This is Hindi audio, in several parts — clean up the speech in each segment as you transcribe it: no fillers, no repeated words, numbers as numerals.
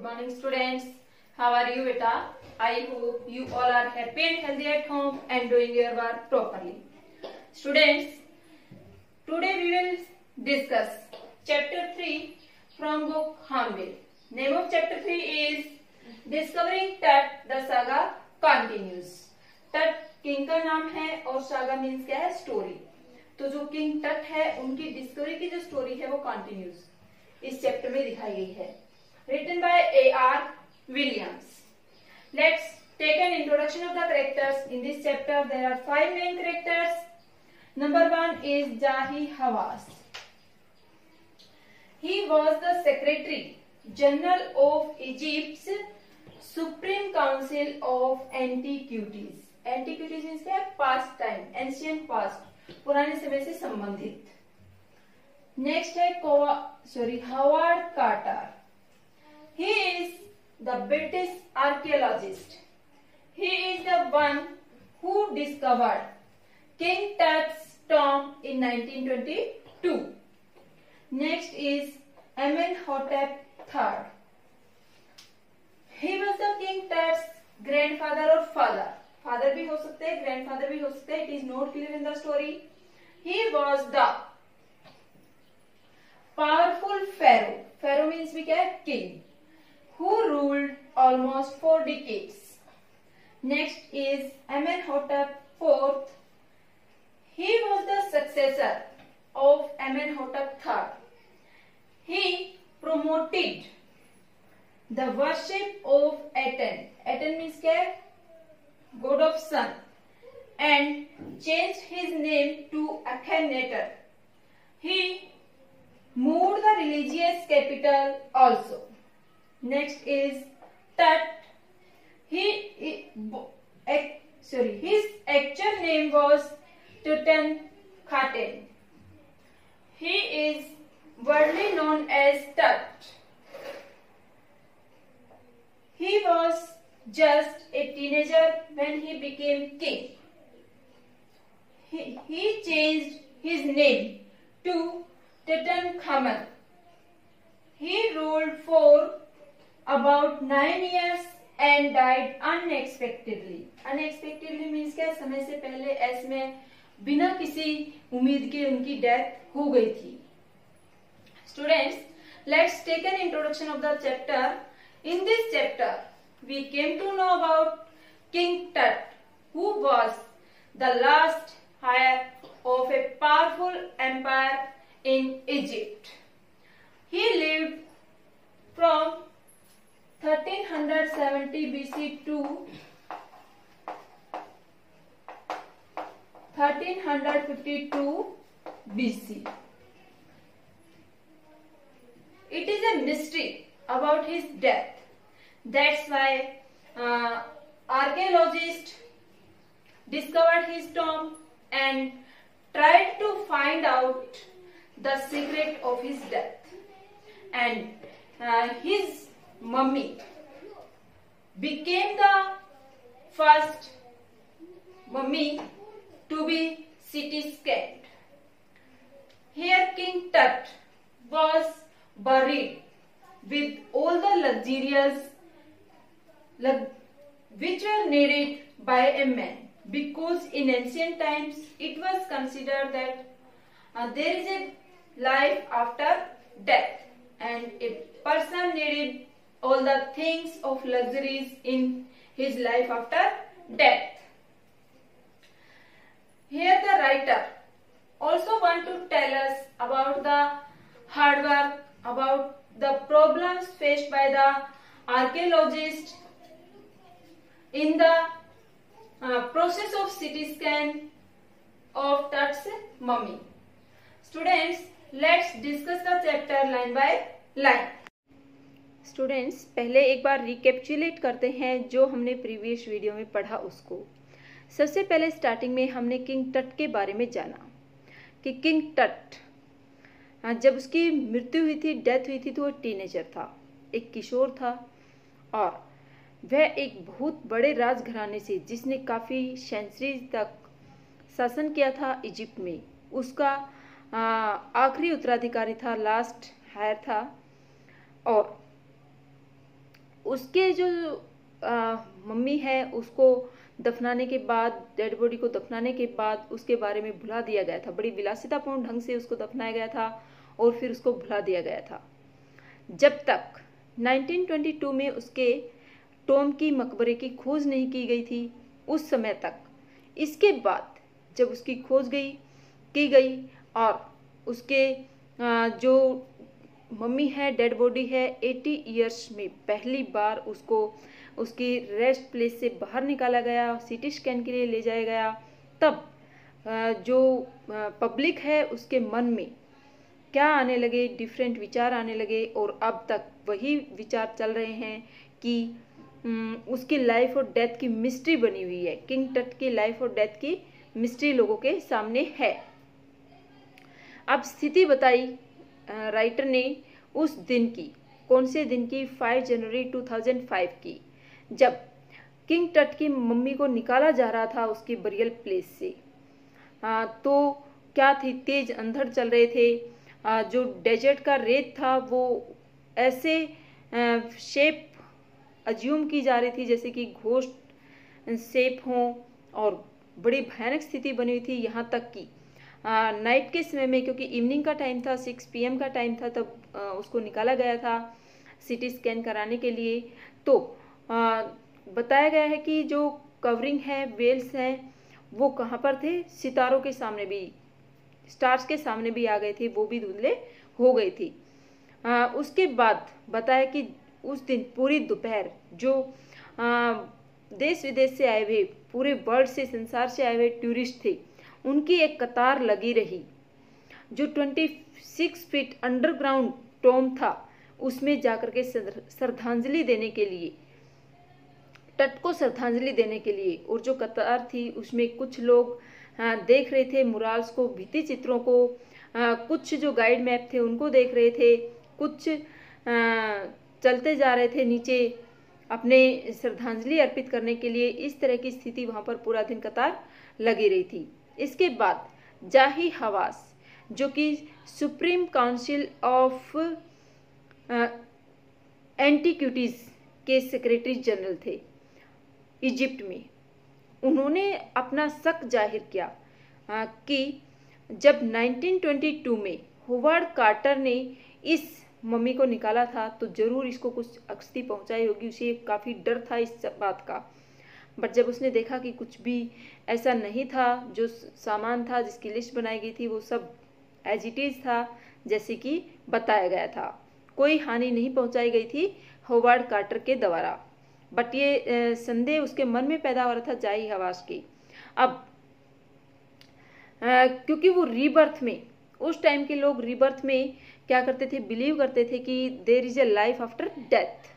morning students. How are you beta? I hope you all are happy and healthy at home and doing your work properly. Students, today we will discuss chapter 3 from book Hornbill. Name of chapter 3 is Discovering Tut, the saga continues. Tut king का नाम है और सागा मीन्स क्या है, स्टोरी. तो जो किंग टट है उनकी डिस्कवरी की जो स्टोरी है वो कंटिन्यूज इस चैप्टर में दिखाई गई है. Written by A.R. Williams. Let's take an introduction of the characters. In this chapter there are 5 main characters. Number 1 is Jahi Hawass. He was the Secretary General of Egypt's Supreme Council of Antiquities. Antiquities means क्या, पास्ट टाइम, एंशियंट पास्ट, पुराने समय से संबंधित. नेक्स्ट है Howard Carter. He is the British archaeologist. He is the one who discovered king Tut's tomb in 1922. Next is Amenhotep III. He was the king Tut's grandfather और फादर. फादर भी हो सकते हैं, ग्रैंडफादर भी हो सकते हैं. It is not clear in the story. He was the powerful pharaoh. Pharaoh means भी क्या है, king, who ruled almost 4 decades. Next is Amenhotep IV. He was the successor of Amenhotep III. He promoted the worship of Aten. Aten means क्या है, god of sun, and changed his name to Akhenaten. He moved the religious capital also. Next is Tut. His actual name was Tutankhaten. He is widely known as Tut. He was just a teenager when he became king. He changed his name to Tutankhamun. He ruled for about 9 years and died unexpectedly. Unexpectedly means क्या, समय से पहले, ऐसे में बिना किसी उम्मीद के उनकी डेथ हो गई थी. Students, let's take an introduction of the chapter. In this chapter, we came to know about King Tut, who was the last heir of a powerful empire in Egypt. He lived from 1370 BC to 1352 BC. It is a mystery about his death. That's why archaeologists discovered his tomb and tried to find out the secret of his death. And his mummy became the first mummy to be CT scanned. Here King Tut was buried with all the luxurious which were needed by a man, because in ancient times it was considered that there is a life after death and a person needed all the things of luxuries in his life after death. Here the writer also want to tell us about the hard work, about the problems faced by the archaeologists in the process of CT scan of Tut's mummy. Students, let's discuss the chapter line by line. Students, पहले एक बार रिकैप्चुलेट करते हैं जो हमने प्रीवियस वीडियो में पढ़ा उसको. सबसे पहले स्टार्टिंग में हमने किंग टट के बारे में जाना कि किंग टट जब उसकी मृत्यु हुई थी, डेथ हुई थी, तो वो टीनेजर था, एक किशोर था, और वह एक बहुत बड़े राजघराने से, जिसने काफ़ी सेंचुरीज तक शासन किया था इजिप्ट में, उसका आखिरी उत्तराधिकारी था, लास्ट हायर था. और उसके जो मम्मी है उसको दफनाने के बाद, डेड बॉडी को दफनाने के बाद उसके बारे में भुला दिया गया था। बड़ी विलासितापूर्ण ढंग से उसको दफनाया गया था और फिर उसको भुला दिया गया था जब तक 1922 में उसके टॉम की मकबरे की खोज नहीं की गई थी, उस समय तक। इसके बाद जब उसकी खोज की गई और उसके जो मम्मी है, डेड बॉडी है, 80 इयर्स में पहली बार उसको उसकी रेस्ट प्लेस से बाहर निकाला गया, सीटी स्कैन के लिए ले जाया गया, तब जो पब्लिक है उसके मन में क्या आने लगे, डिफरेंट विचार आने लगे। और अब तक वही विचार चल रहे हैं कि उसकी लाइफ और डेथ की मिस्ट्री बनी हुई है। किंग टट की लाइफ और डेथ की मिस्ट्री लोगों के सामने है। अब स्थिति बताई राइटर ने उस दिन की, कौन से दिन की, 5 जनवरी 2005 की, जब किंग टट की मम्मी को निकाला जा रहा था उसकी बरियल प्लेस से। तो क्या थी, तेज अंधड़ चल रहे थे। जो डेजर्ट का रेत था वो ऐसे शेप अज्यूम की जा रही थी जैसे कि घोस्ट शेप हो, और बड़ी भयानक स्थिति बनी हुई थी। यहाँ तक कि नाइट के समय में, क्योंकि इवनिंग का टाइम था, 6 PM का टाइम था, तब उसको निकाला गया था सीटी स्कैन कराने के लिए। तो बताया गया है कि जो कवरिंग है, वेल्स हैं, वो कहाँ पर थे, सितारों के सामने भी, स्टार्स के सामने भी आ गए थे, वो भी धुंधले हो गई थी। उसके बाद बताया कि उस दिन पूरी दोपहर जो देश विदेश से आए हुए, पूरे वर्ल्ड से, संसार से आए हुए टूरिस्ट थे, उनकी एक कतार लगी रही। जो 26 फीट अंडरग्राउंड टॉम था उसमें जाकर के श्रद्धांजलि देने के लिए, टट को श्रद्धांजलि देने के लिए। और जो कतार थी उसमें कुछ लोग देख रहे थे मुराल्स को, भित्ति चित्रों को, कुछ जो गाइड मैप थे उनको देख रहे थे, कुछ चलते जा रहे थे नीचे अपने श्रद्धांजलि अर्पित करने के लिए। इस तरह की स्थिति वहाँ पर पूरा दिन कतार लगी रही थी। इसके बाद जाही हवास, जो कि सुप्रीम काउंसिल ऑफ एंटीक्विटीज के सेक्रेटरी जनरल थे इजिप्ट में, उन्होंने अपना शक जाहिर किया कि जब 1922 में होवार्ड कार्टर ने इस मम्मी को निकाला था तो जरूर इसको कुछ क्षति पहुंचाई होगी। उसे काफ़ी डर था इस बात का। बट जब उसने देखा कि कुछ भी ऐसा नहीं था, जो सामान था जिसकी लिस्ट बनाई गई थी वो सब एज इट इज़ था जैसे कि बताया गया था, कोई हानि नहीं पहुंचाई गई थी होवार्ड कार्टर के द्वारा। बट ये संदेह उसके मन में पैदा हो रहा था जाही हवास की। अब क्योंकि वो रीबर्थ में, उस टाइम के लोग रीबर्थ में क्या करते थे, बिलीव करते थे कि there is a life after death.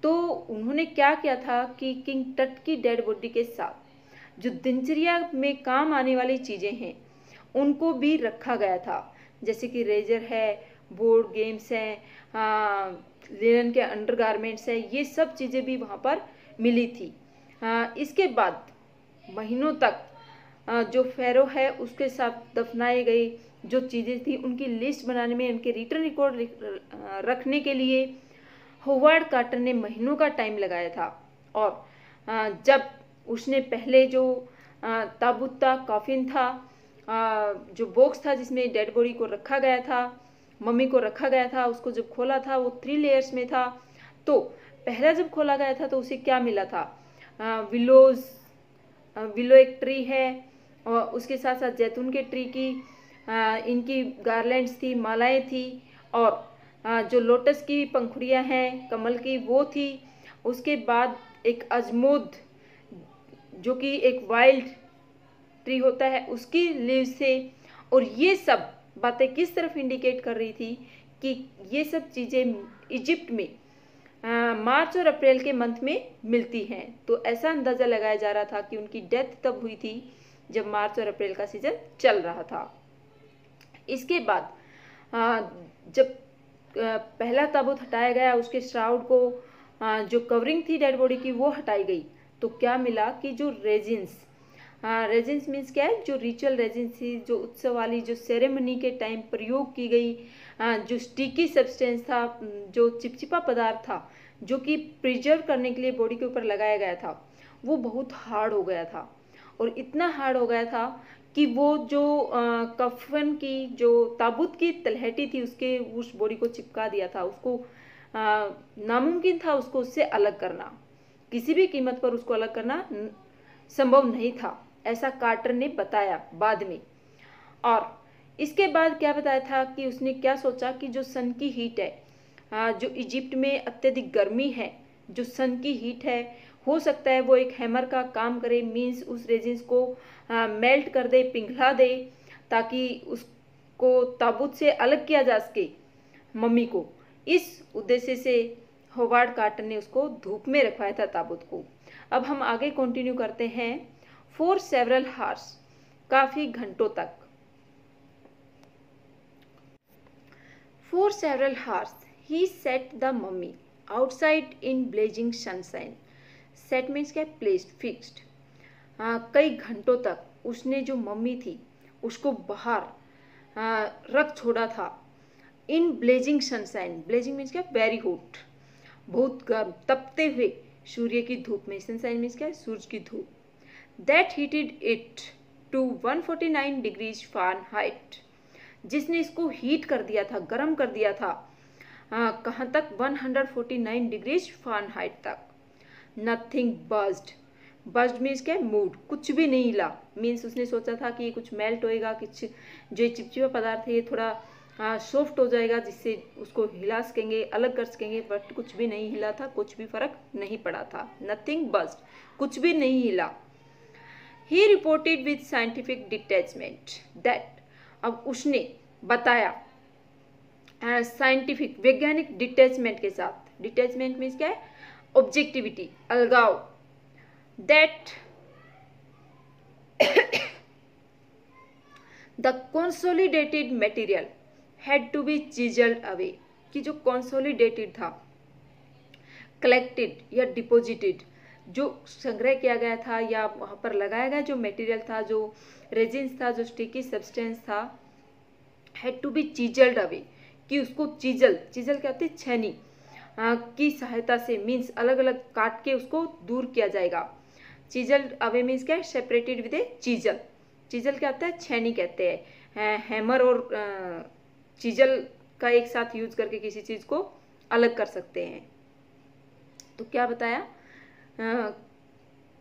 तो उन्होंने क्या किया था कि किंग टट की डेड बॉडी के साथ जो दिनचर्या में काम आने वाली चीज़ें हैं उनको भी रखा गया था, जैसे कि रेजर है, बोर्ड गेम्स हैं, लिनन के अंडरगारमेंट्स है, ये सब चीज़ें भी वहाँ पर मिली थी। इसके बाद महीनों तक जो फेरो है उसके साथ दफनाई गई जो चीज़ें थी उनकी लिस्ट बनाने में, उनके रिटर्न रिकॉर्ड रखने के लिए होवार्ड कार्टर ने महीनों का टाइम लगाया था। और जब उसने पहले जो ताबूत था, कॉफिन था, जो बॉक्स था जिसमें डेड बॉडी को रखा गया था, मम्मी को रखा गया था, उसको जब खोला था वो 3 लेयर्स में था। तो पहला जब खोला गया था तो उसे क्या मिला था, विलो एक ट्री है और उसके साथ साथ जैतून के ट्री की इनकी गार्लैंड्स थी, मालाएं थी, और जो लोटस की पंखुड़ियां हैं कमल की वो थी। उसके बाद एक अजमोद जो कि एक वाइल्ड ट्री होता है उसकी लीव्स से। और ये सब बातें किस तरफ इंडिकेट कर रही थी कि ये सब चीज़ें इजिप्ट में मार्च और अप्रैल के मंथ में मिलती हैं। तो ऐसा अंदाज़ा लगाया जा रहा था कि उनकी डेथ तब हुई थी जब मार्च और अप्रैल का सीजन चल रहा था। इसके बाद जब पहला ताबूत हटाया गया, उसके श्राउड को जो कवरिंग थी डेड बॉडी की वो हटाई गई, तो क्या मिला कि जो रेजिन्स मीन्स क्या है, जो रिचुअल रेजिन्स थी, जो उत्सव वाली, जो सेरेमनी के टाइम प्रयोग की गई, जो स्टिकी सब्सटेंस था, जो चिपचिपा पदार्थ था, जो कि प्रिजर्व करने के लिए बॉडी के ऊपर लगाया गया था वो बहुत हार्ड हो गया था, और इतना हार्ड हो गया था कि वो जो कफन की जो ताबूत की तलहटी थी उसके उस बॉडी को चिपका दिया था। उसको नामुमकिन था उसको उससे अलग करना, किसी भी कीमत पर उसको अलग करना संभव नहीं था, ऐसा कार्टर ने बताया बाद में। और इसके बाद क्या बताया था कि उसने क्या सोचा कि जो सन की हीट है, जो इजिप्ट में अत्यधिक गर्मी है, जो सन की हीट है, हो सकता है वो एक हैमर का काम करे, मीन्स उस रेजिन्स को मेल्ट कर दे, पिघला दे, ताकि उसको ताबूत से अलग किया जा सके मम्मी को। इस उद्देश्य से होवार्ड कार्टर ने उसको धूप में रखवाया था ताबूत को। अब हम आगे कंटिन्यू करते हैं। फॉर सेवरल हार्स, काफी घंटों तक। For several hours he set the mummy outside in blazing sunshine. Set means क्या, प्लेस्ड, फिक्स्ड। कई घंटों तक उसने जो मम्मी थी उसको बाहर रख छोड़ा था। इन ब्लेजिंग सनशाइन, ब्लेजिंग मीन्स क्या, वेरी हॉट, बहुत गर्म, तपते हुए सूर्य की धूप में। सनशाइन मीन्स क्या, सूरज की धूप। That heated it to 149 degrees Fahrenheit, जिसने इसको हीट कर दिया था, गर्म कर दिया था। कहाँ तक, 149 डिग्रीज फ़ारेनहाइट तक। नथिंग बज्ड, बज्ड मीन्स क्या, मूड, कुछ भी नहीं हिला। मीन्स उसने सोचा था कि ये कुछ मेल्ट होएगा, कुछ जो चिपचिपा पदार्थ है ये थोड़ा सॉफ्ट हो जाएगा, जिससे उसको हिला सकेंगे, अलग कर सकेंगे, बट कुछ भी नहीं हिला था, कुछ भी फर्क नहीं पड़ा था। नथिंग बज्ड, कुछ भी नहीं हिला। He reported with scientific detachment that, अब उसने बताया साइंटिफिक, वैज्ञानिक डिटैचमेंट के साथ। डिटैचमेंट मीन्स क्या है, ऑब्जेक्टिविटी, अलगाव। That the consolidated material had to be chiselled away, कि जो कंसोलिडेटेड था, कलेक्टेड या डिपोजिटेड, जो संग्रह किया गया था या वहाँ पर लगाया गया जो मटेरियल था, जो रेजिन्स था, जो स्टिकी सब्सटेंस था, had to be chiselled away, कि उसको चिजल, चिजल क्या होती है, छेनी की सहायता से, मीन्स अलग अलग काट के उसको दूर किया जाएगा। चिजल अवे मीन्स क्या है, separated with A chisel. Chisel क्या होता है, छेनी कहते हैं। हैमर और चिजल का एक साथ यूज करके किसी चीज को अलग कर सकते हैं। तो क्या बताया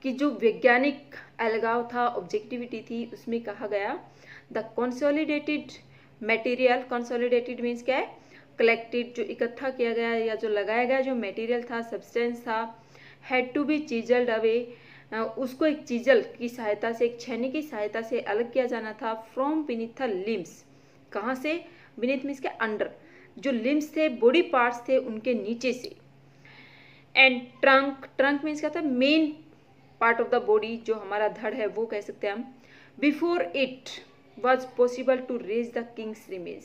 कि जो वैज्ञानिक अलगाव था, ऑब्जेक्टिविटी थी, उसमें कहा गया the consolidated material, consolidated means क्या है, कलेक्टेड, जो इकट्ठा किया गया या जो लगाया गया जो मटेरियल था, सब्सटेंस था, had to be chiselled away, उसको एक चिजल की सहायता से, एक छेनी की सहायता से अलग किया जाना था। फ्रॉम बीनीथ द लिम्स, कहाँ से, बीनीथ मीन्स क्या, अंडर, जो लिम्स थे, बॉडी पार्ट्स थे, उनके नीचे से। एंड ट्रंक, ट्रंक मीन्स क्या था, main part of the body, जो हमारा धड़ है वो कह सकते हैं हम। Before it was possible to raise the king's remains,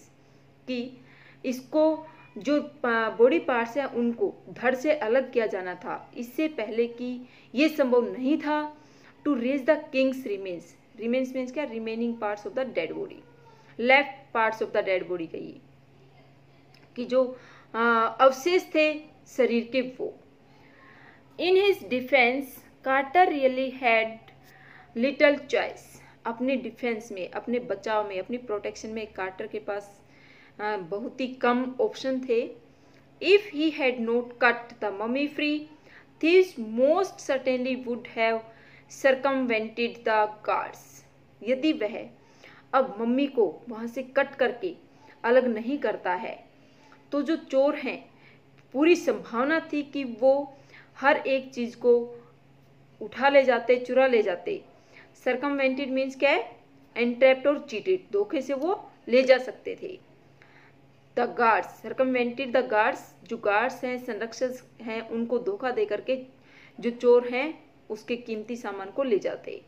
कि इसको जो बॉडी पार्ट्स हैं उनको धड़ से अलग किया जाना था, इससे पहले कि ये संभव नहीं था to raise the king's remains. Remains means क्या, remaining parts of the dead body, left parts of the dead body कहिए, कि जो अवशेष थे शरीर के वो। In his defence Carter really had little choice, अपने डिफेंस में, अपने बचाव में, अपनी प्रोटेक्शन में कार्टर के पास बहुत ही कम ऑप्शन थे। If he had not cut the mummy free, thieves most certainly would have circumvented the guards, यदि वह अब मम्मी को वहाँ से कट करके अलग नहीं करता है तो जो चोर हैं, पूरी संभावना थी कि वो हर एक चीज को उठा ले जाते, चुरा ले जाते। सर्कमवेंटेड मीन्स क्या है, एंट्रैप्ड और चीटेड, धोखे से वो ले जा सकते थे। द गार्ड्स, सर्कमवेंटेड द गार्ड्स, जो गार्ड्स हैं, संरक्षक हैं, उनको धोखा दे करके जो चोर हैं उसके कीमती सामान को ले जाते।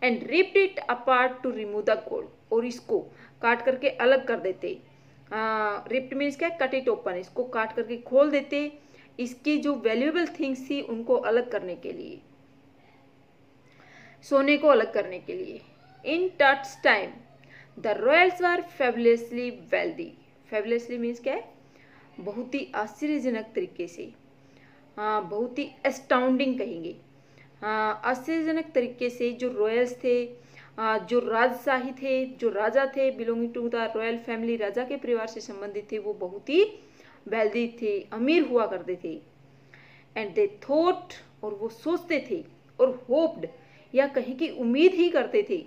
And ripped it apart to remove the gold, और इसको काट करके अलग कर देते। रिप्ड मीन्स क्या, कट इट ओपन, इसको काट करके खोल देते, इसकी जो वैल्यूएबल थिंग्स थी उनको अलग करने के लिए, सोने को अलग करने के लिए। In Tut's time the royals were fabulously wealthy, fabulously means क्या है, बहुत ही आश्चर्यजनक तरीके से, बहुत ही एस्टाउंडिंग कहेंगे, आश्चर्यजनक तरीके से जो रॉयल्स थे, जो राजशाही थे, जो राजा थे belonging to the royal family, राजा के परिवार से संबंधित थे, वो बहुत ही वेल्दी थे, अमीर हुआ करते थे। एंड दे थॉट, और वो सोचते थे, और होप्ड, या कहीं की उम्मीद ही करते थे,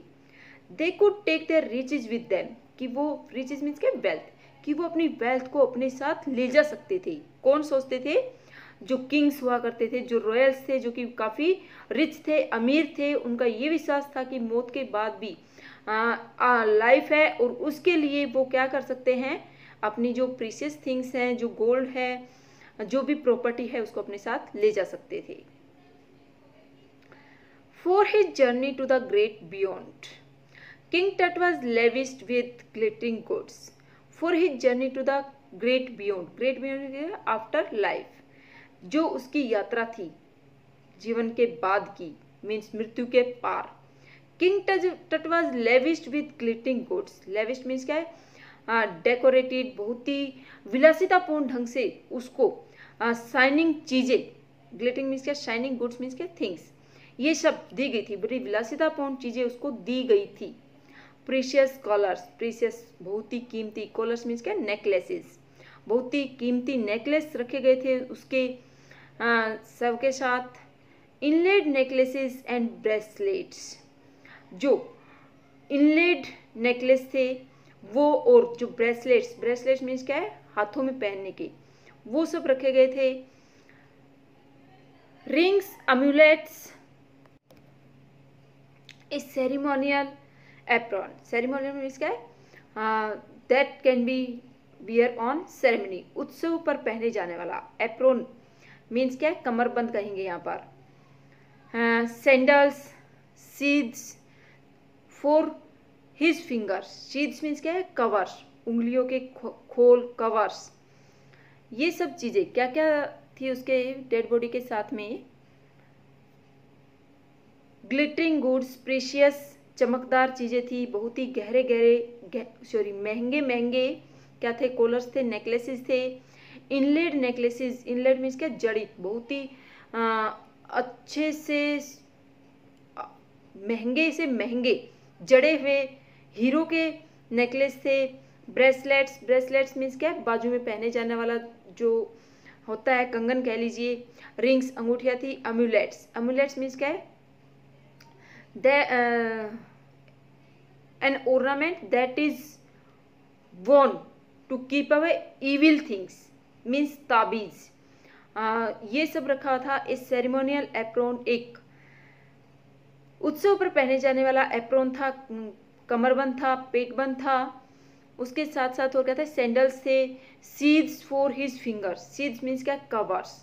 they could take their riches with them, कि वो रिचेज मीन्स के वेल्थ, कि वो अपनी वेल्थ को अपने साथ ले जा सकते थे। कौन सोचते थे? जो किंग्स हुआ करते थे, जो रॉयल्स थे, जो कि काफ़ी रिच थे, अमीर थे, उनका ये विश्वास था कि मौत के बाद भी लाइफ है, और उसके लिए वो क्या कर सकते हैं, अपनी जो प्रीशियस थिंग्स हैं, जो गोल्ड है, जो भी प्रॉपर्टी है, उसको अपने साथ ले जा सकते थे। For his journey to the great beyond, king Tut was lavished with glittering goods for his journey to the great beyond. Great beyond afterlife, जो उसकी यात्रा थी जीवन के बाद की, मीन्स मृत्यु के पार। King Tut was lavished with glittering goods. Lavished means क्या है? डेकोरेटेड, बहुत ही विलासितापूर्ण ढंग से उसको शाइनिंग चीजें, ग्लिटरिंग मीन्स क्या? शाइनिंग गुड्स मीन्स क्या? थिंग्स, ये सब दी गई थी, बड़ी विलासितापूर्ण चीजें उसको दी गई थी। प्रीशियस कॉलर्स, प्रीशियस बहुत ही कीमती, कॉलर्स मीन्स क्या? नेकलेसेस, बहुत ही कीमती नेकलेस रखे गए थे उसके सबके साथ। इनलेड नेकलेसेस एंड ब्रेसलेट्स, जो इनलेड नेकलेस थे वो, और जो ब्रेसलेट्स, ब्रेसलेट्स मीन्स क्या है? हाथों में पहनने के, वो सब रखे गए थे। रिंग्स, अम्यूलेट्स, ए सेरिमोनियल एप्रॉन। सेरिमोनियल मीन्स क्या है? That can be wear on ceremony, उत्सव पर पहने जाने वाला। एप्रोन मीन्स क्या है? कमरबंद कहेंगे यहाँ पर। Sandals, seeds for his fingers. Seeds means क्या है? कवर्स, उंगलियों के खोल, कवर्स। ये सब चीजें क्या क्या थी उसके डेड बॉडी के साथ में? ग्लिटरिंग गुड्स, प्रीशियस, चमकदार चीजें थी, बहुत ही गहरे गहरे महंगे महंगे क्या थे? कॉलर्स थे, नेकलेसेस थे। इनलेड नेकलेसेस, इनलेड मीन्स क्या? जड़ित, बहुत ही अच्छे से महंगे जड़े हुए हीरो के नेकलेस थे। ब्रेसलेट्स, ब्रेसलेट्स मीन्स क्या? बाजू में पहने जाने वाला जो होता है, कंगन कह लीजिए। रिंग्स, अंगूठियां थी। अम्यूलेट्स, अम्यूलेट्स मीन्स क्या है? An ornament that is worn to keep away evil things, means ताबीज। ये सब रखा था। इस सेरेमोनियल एप्रोन, एक उत्सव पर पहने जाने वाला एप्रोन था, कमरबंद था, पेटबंद था। उसके साथ साथ और क्या था? सैंडल्स थे। Seeds for his fingers, seeds means क्या? कवर्स,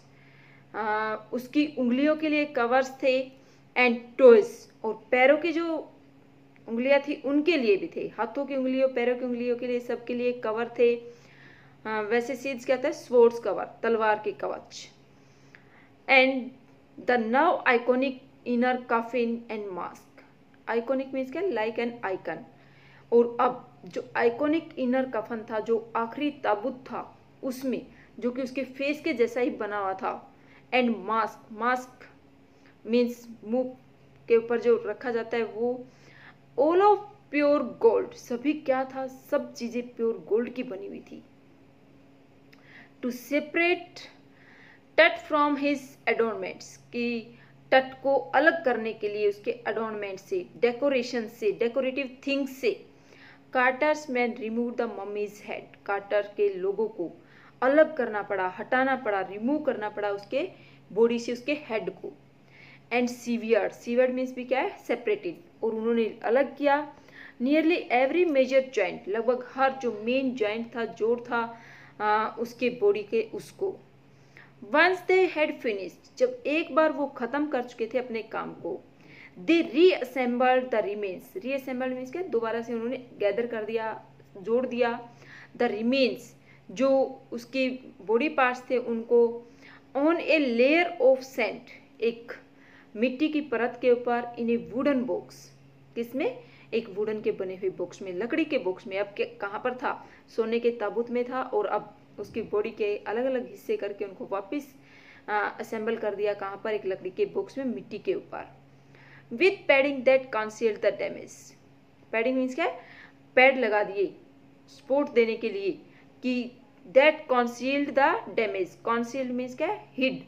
उसकी उंगलियों के लिए कवर्स थे। एंड टोज, और पैरों की जो उंगलियां थी उनके लिए भी थे, हाथों की उंगलियों, पैरों की उंगलियों के लिए, सबके लिए कवर थे। वैसे सीड्स क्या था? स्वॉर्ड्स कवर, तलवार के कवच। And the now iconic inner coffin and mask. Iconic means क्या? Like an icon. और अब जो आइकॉनिक इनर कफन था, जो आखिरी ताबूत था उसमें, जो कि उसके फेस के जैसा ही बना हुआ था। एंड मास्क, मास्क मीन्स मुंह के ऊपर जो रखा जाता है वो। ऑल ऑफ प्योर गोल्ड, सभी क्या था? सब चीजें प्योर गोल्ड की बनी हुई थी। टू सेपरेट टट फ्रॉम हिज एडोर्नमेंट्स, कि तट को अलग करने के लिए उसके एडोर्नमेंट से, डेकोरेशन से, डेकोरेटिव थिंग्स से। Carter's man remove the mummy's head, Carter के लोगों को अलग करना पड़ा, हटाना पड़ा, रिमूव करना पड़ा उसके बॉडी से उसके हेड को। एंड सीवियर्ड, सीवियर्ड मीन्स भी क्या है? सेपरेटेड, और उन्होंने अलग किया। नियरली एवरी मेजर जॉइंट, लगभग हर जो मेन जॉइंट था, जोड़ था उसके बॉडी के, उसको। वंस दे हैड फिनिश्ड, जब एक बार वो खत्म कर चुके थे अपने काम को, दे reassembled the remains. Reassembled means क्या? दोबारा से उन्होंने गैदर कर दिया, जोड़ दिया। द रिमेन्स, जो उसके बॉडी पार्ट्स थे उनको, on a layer of sand, एक मिट्टी की परत के ऊपर, इन ए वुडन बॉक्स, किसमें? एक वुडन के बने हुए बॉक्स में, लकड़ी के बॉक्स में। अब कहाँ पर था? सोने के ताबूत में था, और अब उसकी बॉडी के अलग अलग हिस्से करके उनको वापस असेंबल कर दिया। कहाँ पर? एक लकड़ी के बॉक्स में, मिट्टी के ऊपर। With padding that concealed the damage. Padding means क्या है? पैड लगा दिए सपोर्ट देने के लिए कि that concealed the damage. Concealed means क्या है? हिड।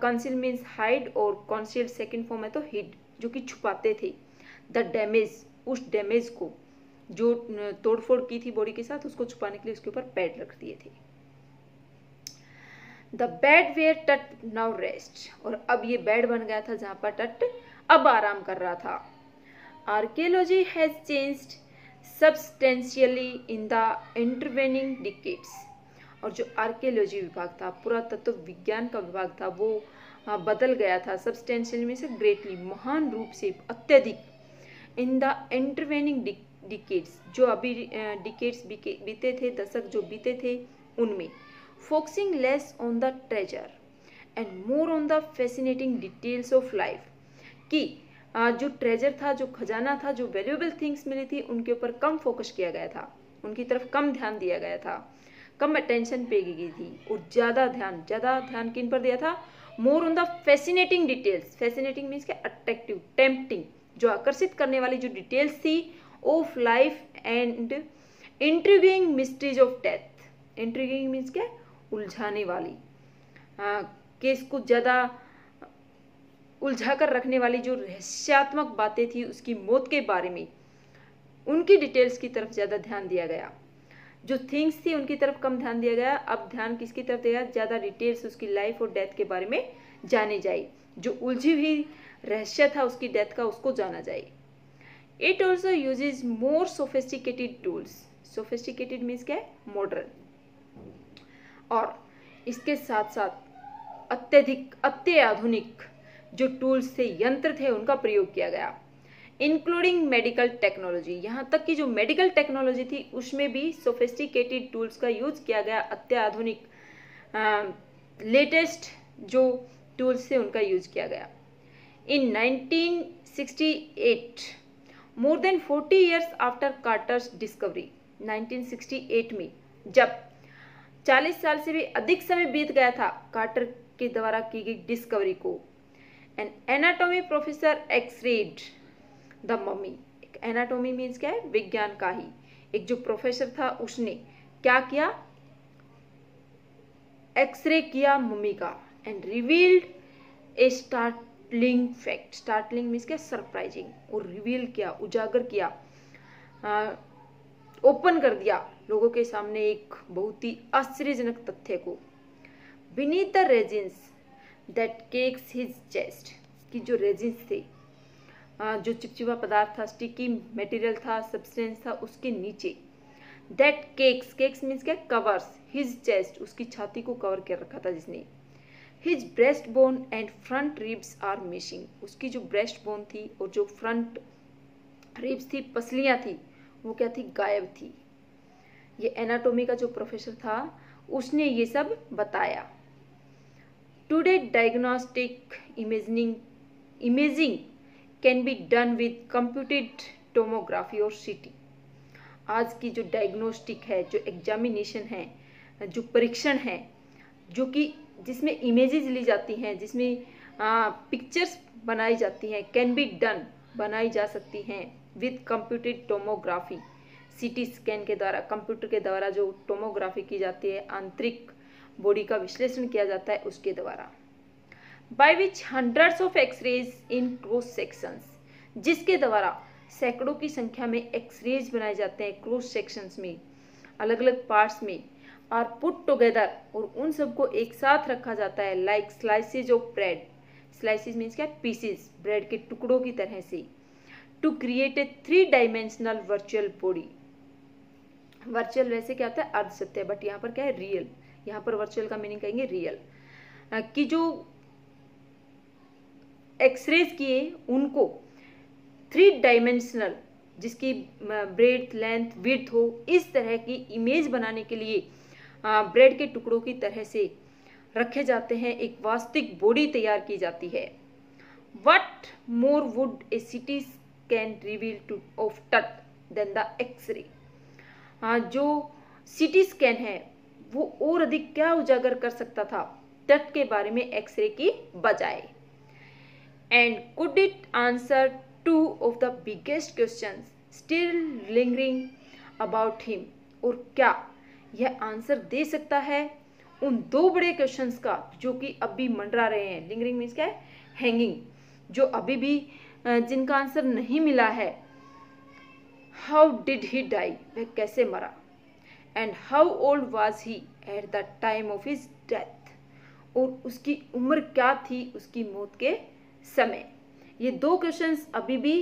कंसील मीन्स हाइड और कंसील्ड सेकंड फॉर्म है तो हिड, जो कि छुपाते थे। द डैमेज, उस डैमेज को जो तोड़फोड़ की थी बॉडी के साथ, उसको छुपाने के लिए उसके ऊपर पैड रख दिए थे। द बेड वेयर टट नाउ रेस्ट। और अब ये बेड बन गया था जहां पर टट अब आराम कर रहा था। Archaeology has changed substantially in the intervening decades. और जो आर्कियोलॉजी विभाग था, पुरातत्व विज्ञान का विभाग था, वो बदल गया था। सब्सटेंशियली में से ग्रेटली, महान रूप से, अत्यधिक। इन द इंटरवेनिंग डिकेड्स, जो अभी डिकेड्स बीते थे, दशक जो बीते थे, उनमें focusing less on the treasure and more on the fascinating details of life. कि जो ट्रेजर था, जो खजाना था, जो वैल्यूएबल थिंग्स मिली थी, उनके ऊपर कम फोकस किया गया था, उनकी तरफ कम ध्यान दिया गया था, कम अटेंशन पे गई थी। और ज़्यादा ध्यान किन पर दिया था? More on the fascinating details. Fascinating means क्या? अट्रैक्टिव, टेम्पटिंग, जो आकर्षित करने वाली जो डिटेल्स थी of life and intriguing mysteries of death. Intriguing means क्या? उलझाने वाली, केस को ज़्यादा उलझा कर रखने वाली जो रहस्यात्मक बातें थी उसकी मौत के बारे में, उनकी डिटेल्स की तरफ ज़्यादा ध्यान दिया गया। जो थिंग्स थी उनकी तरफ कम ध्यान दिया गया। अब ध्यान किसकी तरफ दिया? ज़्यादा डिटेल्स उसकी लाइफ और डेथ के बारे में जाने जाए। जो उलझी हुई रहस्य था उसकी डेथ का, उसको जाना जाए। It also uses more sophisticated tools. Sophisticated means क्या है? मॉडर्न। और इसके साथ साथ अत्याधुनिक जो टूल्स थे, यंत्र थे, उनका प्रयोग किया गया। इंक्लूडिंग मेडिकल टेक्नोलॉजी, यहाँ तक कि जो मेडिकल टेक्नोलॉजी थी उसमें भी सोफिस्टिकेटेड टूल्स का यूज किया गया। अत्याधुनिक लेटेस्ट जो टूल्स थे उनका यूज किया गया। इन 1968, more than 40 years after कार्टर्स discovery, 1968 में जब 40 साल से भी अधिक समय बीत गया था कार्टर के द्वारा की गई डिस्कवरी को, an anatomy professor x-rayed the mummy. Anatomy means क्या है? विज्ञान का ही एक जो प्रोफेसर था उसने क्या किया? एक्सरे किया मम्मी का, and revealed A startling fact. Startling means क्या? सरप्राइजिंग। और रिवील किया, उजागर किया, ओपन कर दिया लोगों के सामने एक बहुत ही आश्चर्यजनक तथ्य को। Beneath the resins that cakes his chest, कि जो रेजिन्स थे, जो चिपचिपा पदार्थ था, स्टिकी मटेरियल था, सब्सटेंस था, उसके नीचे दैट केक्स मीन्स क्या? कवर्स हिज चेस्ट, उसकी छाती को कवर कर रखा था जिसने। His breast bone and front ribs are missing, उसकी जो ब्रेस्ट बोन थी और जो फ्रंट रिब्स थी, पसलियां थी, वो क्या थी? गायब थी। ये एनाटॉमी का जो प्रोफेसर था उसने ये सब बताया। Today diagnostic imaging can be done with computed tomography और सीटी। आज की जो डायग्नोस्टिक है, जो एग्जामिनेशन है, जो परीक्षण है, जो कि जिसमें इमेजेस ली जाती हैं, जिसमें पिक्चर्स बनाई जाती हैं, कैन बी डन, बनाई जा सकती हैं with computed tomography, CT scan के द्वारा, कंप्यूटर के द्वारा जो टोमोग्राफी की जाती है, आंतरिक बॉडी का विश्लेषण किया जाता है उसके द्वारा। By which hundreds of x rays in cross sections, जिसके द्वारा सैकड़ों की संख्या में एक्सरेज बनाए जाते हैं क्रॉस सेक्शंस में, अलग अलग पार्ट्स में, आर पुट टुगेदर, और उन सबको एक साथ रखा जाता है, like slices of bread. Slices means क्या? पीसेस, ब्रेड के टुकड़ों की तरह से, to create a 3 dimensional virtual body. Virtual वैसे क्या होता है? अर्ध सत्य, बट यहाँ पर क्या है? रियल। यहाँ पर वर्चुअल का मीनिंग कहेंगे रियल। कि जो एक्सरेज किए उनको 3 डायमेंशनल, जिसकी ब्रेड्थ, लेंथ, विड्थ हो, इस तरह की इमेज बनाने के लिए ब्रेड के टुकड़ों की तरह से रखे जाते हैं, एक वास्तविक बॉडी तैयार की जाती है। What more would a CT scan reveal to of TUT than the X-ray? जो CT स्कैन है वो और अधिक क्या उजागर कर सकता था तट के बारे में एक्सरे की बजाय। And could it answer 2 of the biggest questions still lingering about him? और क्या यह आंसर दे सकता है उन 2 बड़े क्वेश्चंस का जो कि अभी मंडरा रहे हैं। लिंगरिंग मीन्स क्या है? हैंगिंग, जो अभी भी जिनका आंसर नहीं मिला है। How did he die? वह कैसे मरा? And how old was he at the time of his death? और उसकी उम्र क्या थी उसकी मौत के समय? ये 2 क्वेश्चंस अभी भी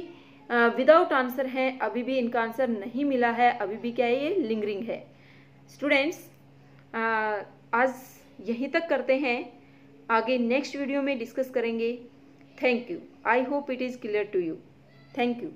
विदाउट आंसर हैं, अभी भी इनका आंसर नहीं मिला है, अभी भी क्या है? ये लिंगरिंग है। स्टूडेंट्स, आज यहीं तक करते हैं, आगे नेक्स्ट वीडियो में डिस्कस करेंगे। Thank you. I hope it is clear to you. Thank you.